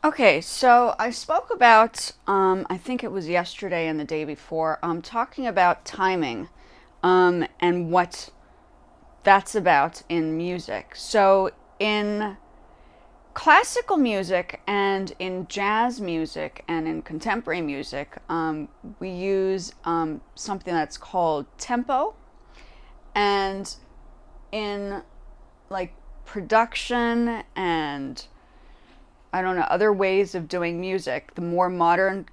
Okay, so I spoke about, I think it was yesterday and the day before, talking about timing, and what that's about in music. So in classical music and in jazz music and in contemporary music, we use something that's called tempo. And in like production and I don't know, other ways of doing music. The more modern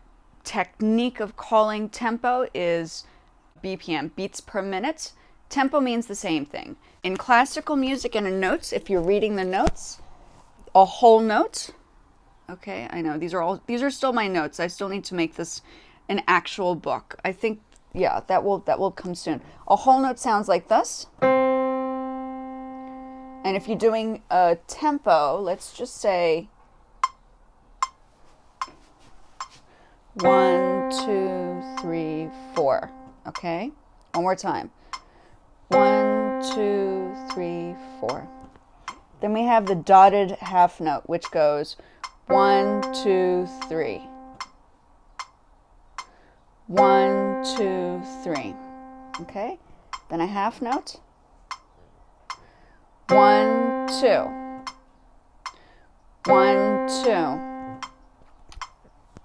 technique of calling tempo is BPM, beats per minute. Tempo means the same thing. In classical music and in notes, if you're reading the notes, a whole note. Okay, I know these are still my notes. I still need to make this an actual book. I think yeah, that will come soon. A whole note sounds like this. And if you're doing a tempo, let's just say 1, 2, 3, 4. Okay? One more time. 1, 2, 3, 4. Then we have the dotted half note, which goes 1, 2, 3. 1, 2, 3. Okay? Then a half note. 1, 2. 1, 2.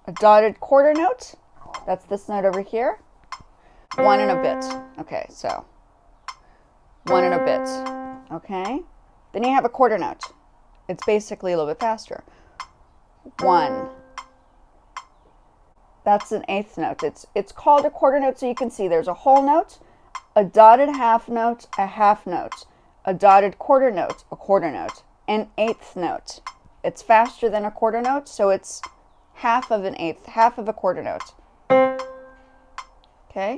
A dotted quarter note, that's this note over here, 1 and a bit. Okay, so 1 and a bit. Okay, then you have a quarter note. It's basically a little bit faster. 1. That's an eighth note. It's called a quarter note so you can see there's a whole note, a dotted half note, a half note, a dotted quarter note, a quarter note, an eighth note. It's faster than a quarter note, so it's half of an eighth, half of a quarter note. Okay?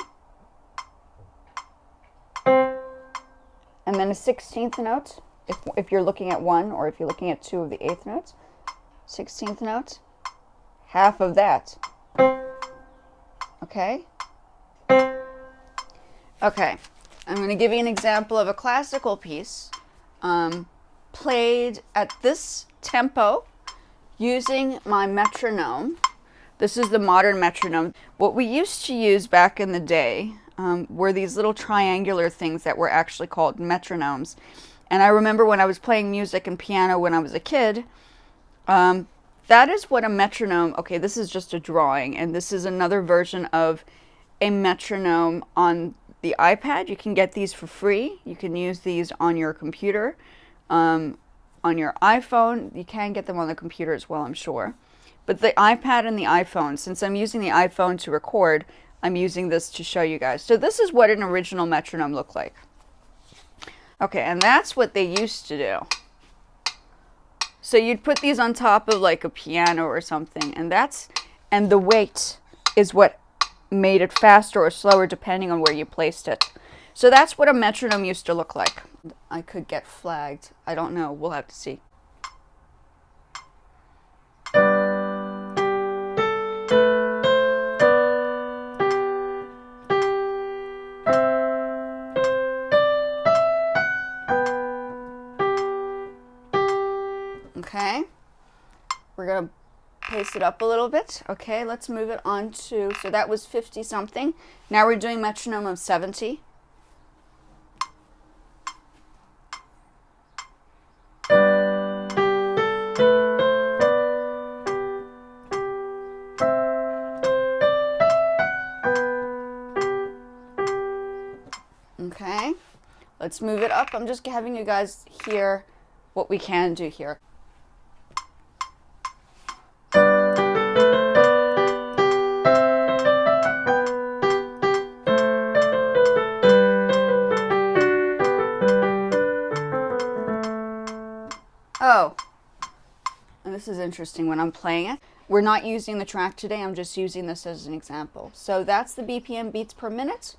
And then a 16th note, if you're looking at 1 or if you're looking at 2 of the eighth notes. 16th note, half of that. Okay? Okay, I'm going to give you an example of a classical piece played at this tempo using my metronome. This is the modern metronome. What we used to use back in the day were these little triangular things that were actually called metronomes. And I remember when I was playing music and piano when I was a kid, that is what a metronome, okay, this is just a drawing, and this is another version of a metronome on the iPad. You can get these for free. You can use these on your computer. On your iPhone, you can get them on the computer as well, I'm sure. But the iPad and the iPhone, since I'm using the iPhone to record, I'm using this to show you guys. So this is what an original metronome looked like. Okay, and that's what they used to do. So you'd put these on top of like a piano or something, and the weight is what made it faster or slower depending on where you placed it. So that's what a metronome used to look like. I could get flagged. I don't know. We'll have to see. Okay. We're going to pace it up a little bit. Okay, let's move it on to, so that was 50 something. Now we're doing metronome of 70. Okay, let's move it up. I'm just having you guys hear what we can do here. Oh, and this is interesting when I'm playing it. We're not using the track today. I'm just using this as an example. So that's the BPM, beats per minute.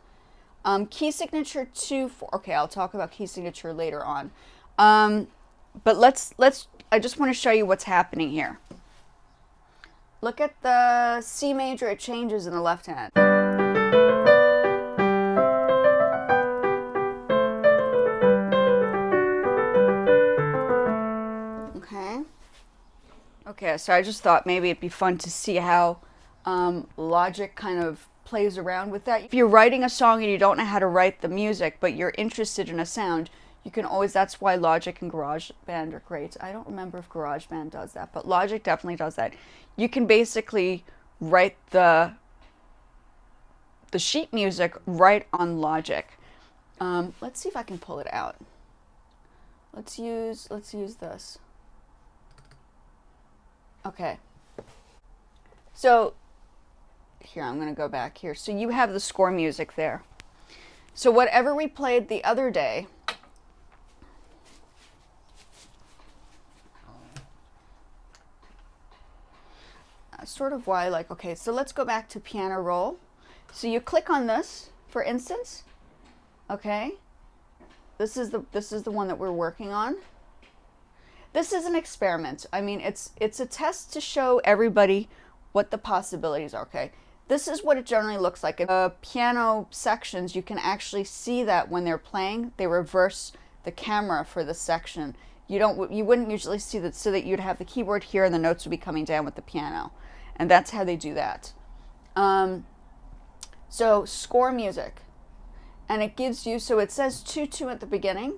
Key signature 2, 4. Okay, I'll talk about key signature later on. But I just want to show you what's happening here. Look at the C major, it changes in the left hand. Okay, so I just thought maybe it'd be fun to see how Logic kind of plays around with that. If you're writing a song and you don't know how to write the music, but you're interested in a sound, you can always, that's why Logic and GarageBand are great. I don't remember if GarageBand does that, but Logic definitely does that. You can basically write the sheet music right on Logic. Let's see if I can pull it out. Let's use this. Okay. So here, I'm going to go back here. So you have the score music there. So whatever we played the other day, sort of why, like, okay, so let's go back to piano roll. So you click on this, for instance, okay? This is the one that we're working on. This is an experiment. I mean, it's a test to show everybody what the possibilities are, okay? This is what it generally looks like. In the piano sections, you can actually see that when they're playing, they reverse the camera for the section. You wouldn't usually see that, so that you'd have the keyboard here and the notes would be coming down with the piano. And that's how they do that. So score music. And it gives you, so it says 2-2 at the beginning,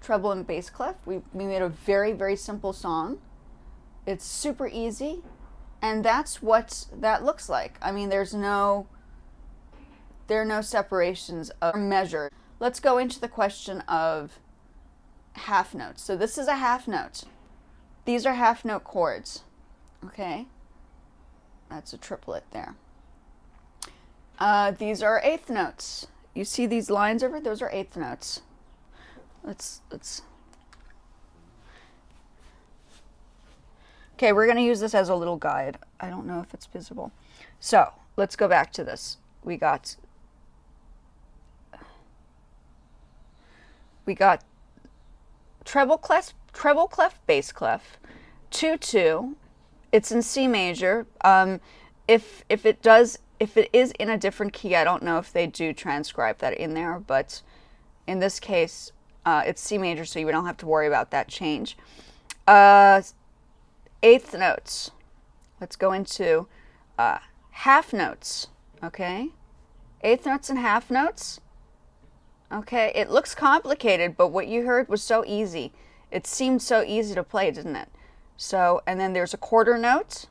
treble and bass clef. We made a very, very simple song. It's super easy. And that's what that looks like. I mean, there are no separations of measure. Let's go into the question of half notes. So this is a half note. These are half note chords. Okay? That's a triplet there. These are eighth notes. You see these lines over? Those are eighth notes. Let's. Okay, we're going to use this as a little guide. I don't know if it's visible. So let's go back to this. We got treble clef, bass clef, 2-2. It's in C major. If it is in a different key, I don't know if they do transcribe that in there, but in this case, it's C major, so you don't have to worry about that change. Eighth notes. Let's go into half notes, okay? Eighth notes and half notes. Okay, it looks complicated, but what you heard was so easy. It seemed so easy to play, didn't it? So, and then there's a quarter note,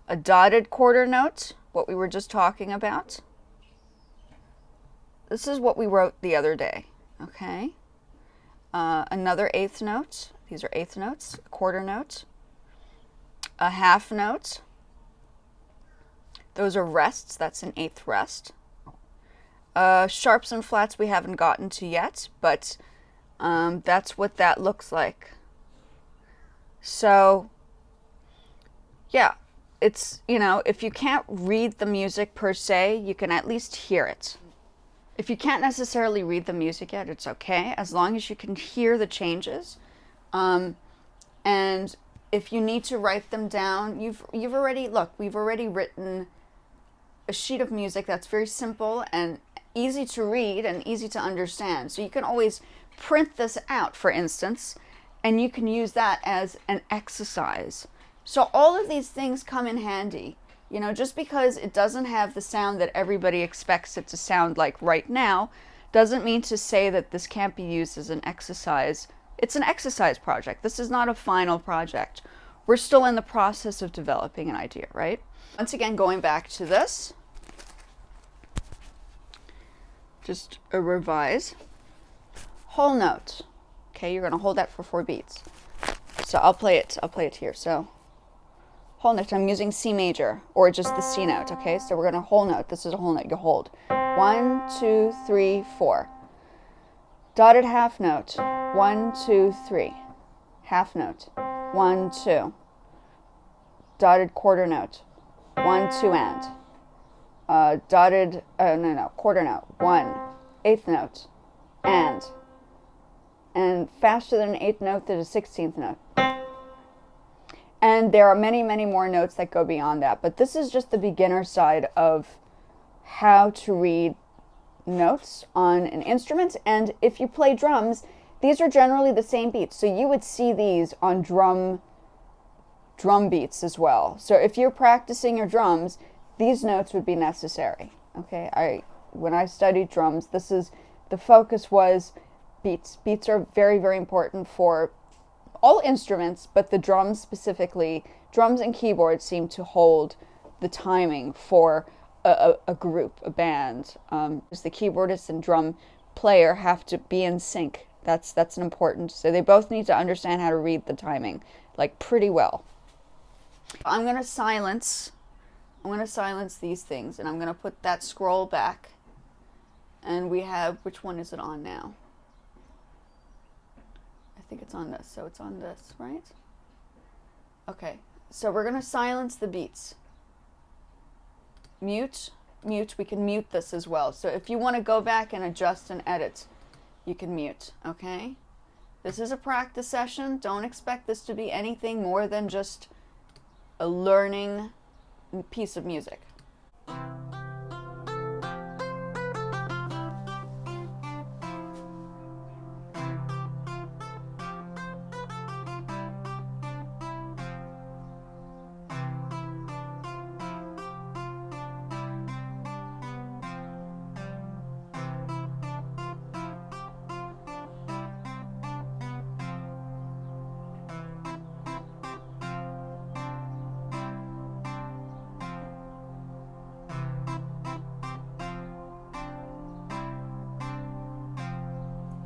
a dotted quarter note, what we were just talking about. This is what we wrote the other day, okay? Another eighth note. These are eighth notes, a quarter note, a half note. Those are rests. That's an eighth rest. Sharps and flats we haven't gotten to yet, but that's what that looks like. So, yeah, it's, you know, if you can't read the music per se, you can at least hear it. If you can't necessarily read the music yet, it's okay, as long as you can hear the changes. And if you need to write them down, we've already written a sheet of music that's very simple and easy to read and easy to understand. So you can always print this out, for instance, and you can use that as an exercise. So all of these things come in handy. You know, just because it doesn't have the sound that everybody expects it to sound like right now, doesn't mean to say that this can't be used as an exercise. It's an exercise project. This is not a final project. We're still in the process of developing an idea, right? Once again, going back to this, just a revise. Whole note. Okay, you're going to hold that for 4 beats. So I'll play it here. So whole note, I'm using C major, or just the C note, okay? So we're going to whole note. This is a whole note. You hold. 1, 2, 3, 4. Dotted half note. 1, 2, 3. Half note. 1, 2. Dotted quarter note. 1, 2, and. Dotted, quarter note. 1. Eighth note. And faster than an eighth note, there's a 16th note. And there are many, many more notes that go beyond that. But this is just the beginner side of how to read notes on an instrument. And if you play drums, these are generally the same beats. So you would see these on drum drum beats as well. So if you're practicing your drums, these notes would be necessary. Okay, when I studied drums, the focus was beats. Beats are very, very important for all instruments, but the drums specifically, drums and keyboards seem to hold the timing for a group, a band. The keyboardist and drum player have to be in sync. That's an important. So they both need to understand how to read the timing, like pretty well. I'm gonna silence these things, and I'm gonna put that scroll back. And we have, which one is it on now? I think it's on this. So it's on this, right? Okay. So we're gonna silence the beats. Mute. We can mute this as well. So if you want to go back and adjust and edit, you can mute, okay? This is a practice session. Don't expect this to be anything more than just a learning piece of music.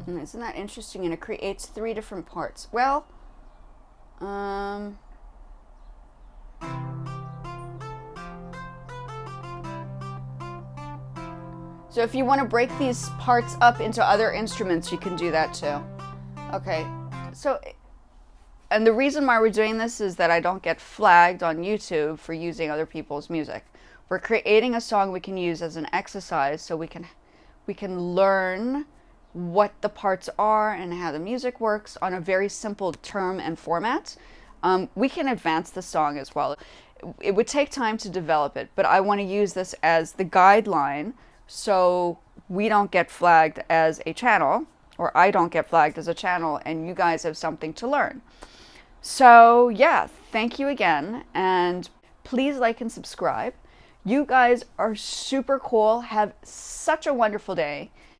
And isn't that interesting? And it creates 3 different parts. Well, so if you want to break these parts up into other instruments, you can do that too. Okay, so, and the reason why we're doing this is that I don't get flagged on YouTube for using other people's music. We're creating a song we can use as an exercise so we can learn what the parts are and how the music works on a very simple term and format. We can advance the song as well. It would take time to develop it, but I want to use this as the guideline so we don't get flagged as a channel, or I don't get flagged as a channel, and you guys have something to learn. So yeah, thank you again, and please like and subscribe. You guys are super cool. Have such a wonderful day.